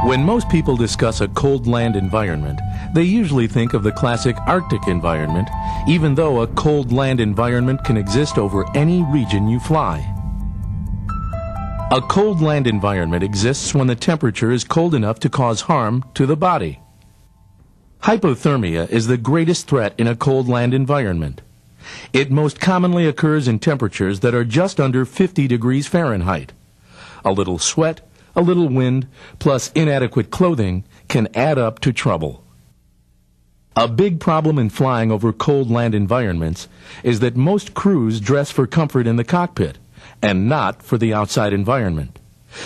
When most people discuss a cold land environment, they usually think of the classic Arctic environment, even though a cold land environment can exist over any region you fly. A cold land environment exists when the temperature is cold enough to cause harm to the body. Hypothermia is the greatest threat in a cold land environment. It most commonly occurs in temperatures that are just under 50 degrees Fahrenheit. A little sweat, a little wind, plus inadequate clothing can add up to trouble. A big problem in flying over cold land environments is that most crews dress for comfort in the cockpit and not for the outside environment.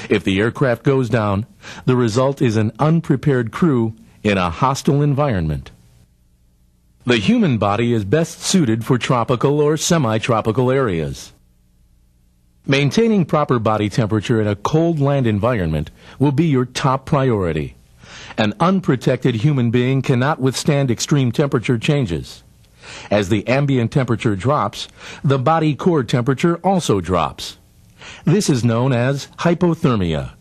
If the aircraft goes down, the result is an unprepared crew in a hostile environment. The human body is best suited for tropical or semi-tropical areas. Maintaining proper body temperature in a cold land environment will be your top priority. An unprotected human being cannot withstand extreme temperature changes. As the ambient temperature drops, the body core temperature also drops. This is known as hypothermia.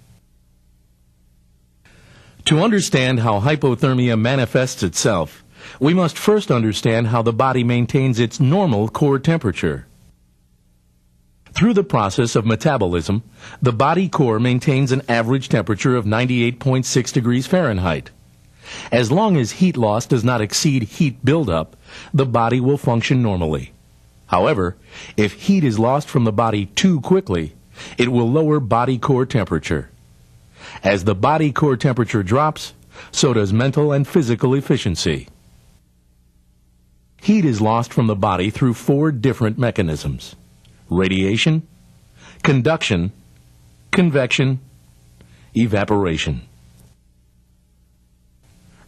To understand how hypothermia manifests itself, we must first understand how the body maintains its normal core temperature. Through the process of metabolism, the body core maintains an average temperature of 98.6 degrees Fahrenheit. As long as heat loss does not exceed heat buildup, the body will function normally. However, if heat is lost from the body too quickly, it will lower body core temperature. As the body core temperature drops, so does mental and physical efficiency. Heat is lost from the body through 4 different mechanisms: radiation, conduction, convection, evaporation.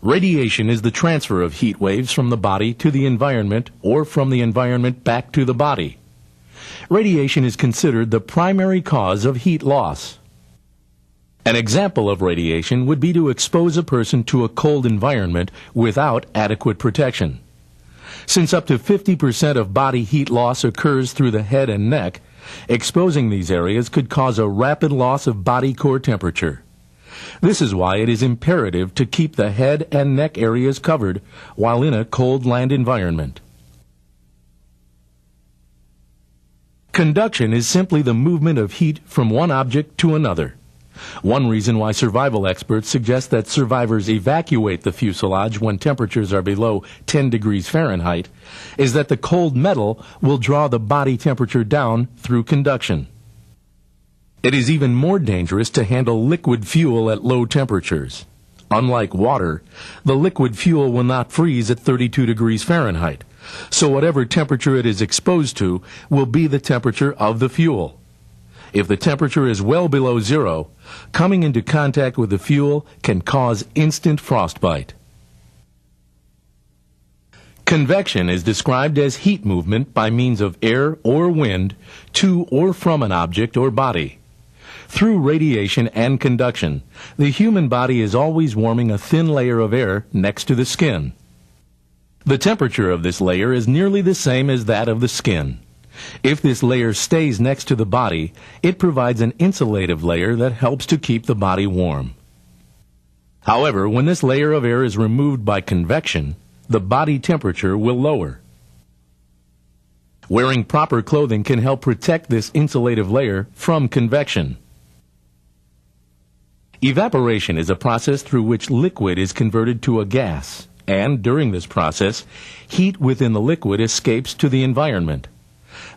Radiation is the transfer of heat waves from the body to the environment or from the environment back to the body. Radiation is considered the primary cause of heat loss. An example of radiation would be to expose a person to a cold environment without adequate protection. Since up to 50% of body heat loss occurs through the head and neck, exposing these areas could cause a rapid loss of body core temperature. This is why it is imperative to keep the head and neck areas covered while in a cold land environment. Conduction is simply the movement of heat from one object to another. One reason why survival experts suggest that survivors evacuate the fuselage when temperatures are below 10 degrees Fahrenheit is that the cold metal will draw the body temperature down through conduction. It is even more dangerous to handle liquid fuel at low temperatures. Unlike water, the liquid fuel will not freeze at 32 degrees Fahrenheit, so whatever temperature it is exposed to will be the temperature of the fuel. If the temperature is well below zero, coming into contact with the fuel can cause instant frostbite. Convection is described as heat movement by means of air or wind to or from an object or body. Through radiation and conduction, the human body is always warming a thin layer of air next to the skin. The temperature of this layer is nearly the same as that of the skin. If this layer stays next to the body, it provides an insulative layer that helps to keep the body warm. However, when this layer of air is removed by convection, the body temperature will lower. Wearing proper clothing can help protect this insulative layer from convection. Evaporation is a process through which liquid is converted to a gas, and during this process, heat within the liquid escapes to the environment.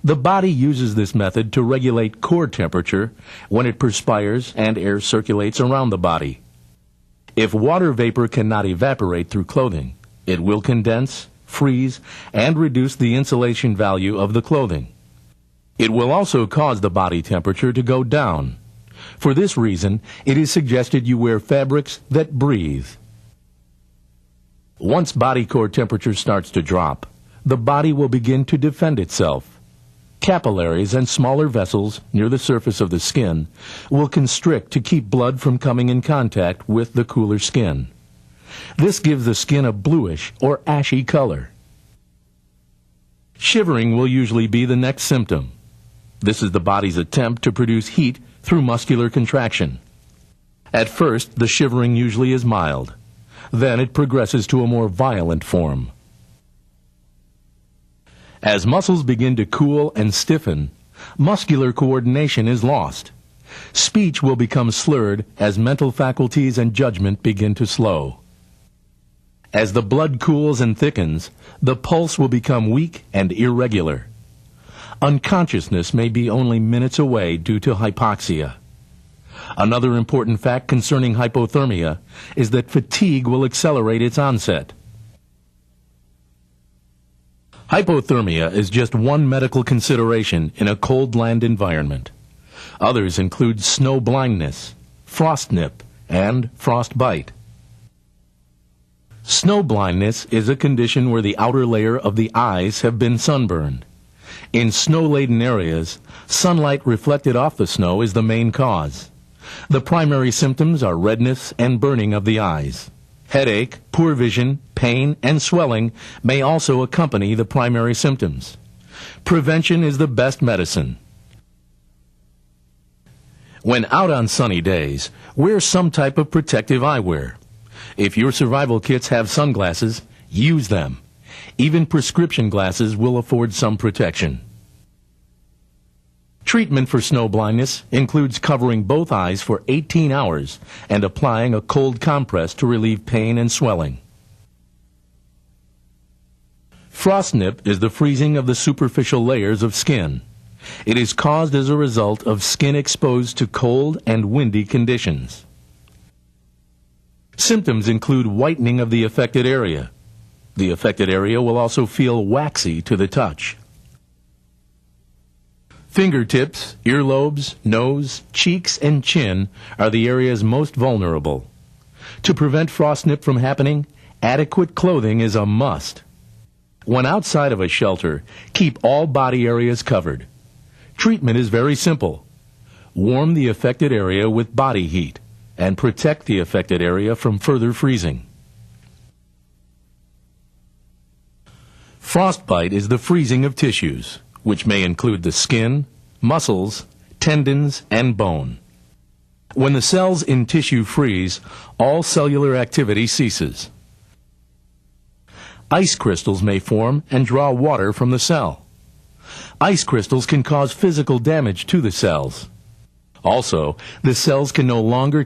The body uses this method to regulate core temperature when it perspires and air circulates around the body. If water vapor cannot evaporate through clothing, it will condense, freeze, and reduce the insulation value of the clothing. It will also cause the body temperature to go down. For this reason, it is suggested you wear fabrics that breathe. Once body core temperature starts to drop, the body will begin to defend itself. Capillaries and smaller vessels near the surface of the skin will constrict to keep blood from coming in contact with the cooler skin. This gives the skin a bluish or ashy color. Shivering will usually be the next symptom. This is the body's attempt to produce heat through muscular contraction. At first, the shivering usually is mild. Then it progresses to a more violent form. As muscles begin to cool and stiffen, muscular coordination is lost. Speech will become slurred as mental faculties and judgment begin to slow. As the blood cools and thickens, the pulse will become weak and irregular. Unconsciousness may be only minutes away due to hypoxia. Another important fact concerning hypothermia is that fatigue will accelerate its onset. Hypothermia is just one medical consideration in a cold land environment. Others include snow blindness, frostnip, and frostbite. Snow blindness is a condition where the outer layer of the eyes have been sunburned. In snow-laden areas, sunlight reflected off the snow is the main cause. The primary symptoms are redness and burning of the eyes. Headache, poor vision, pain, and swelling may also accompany the primary symptoms. Prevention is the best medicine. When out on sunny days, wear some type of protective eyewear. If your survival kits have sunglasses, use them. Even prescription glasses will afford some protection. Treatment for snow blindness includes covering both eyes for 18 hours and applying a cold compress to relieve pain and swelling. Frostnip is the freezing of the superficial layers of skin. It is caused as a result of skin exposed to cold and windy conditions. Symptoms include whitening of the affected area. The affected area will also feel waxy to the touch. Fingertips, earlobes, nose, cheeks, and chin are the areas most vulnerable. To prevent frostnip from happening, adequate clothing is a must. When outside of a shelter, keep all body areas covered. Treatment is very simple. Warm the affected area with body heat and protect the affected area from further freezing. Frostbite is the freezing of tissues, which may include the skin, muscles, tendons, and bone. When the cells in tissue freeze, all cellular activity ceases. Ice crystals may form and draw water from the cell. Ice crystals can cause physical damage to the cells. Also, the cells can no longer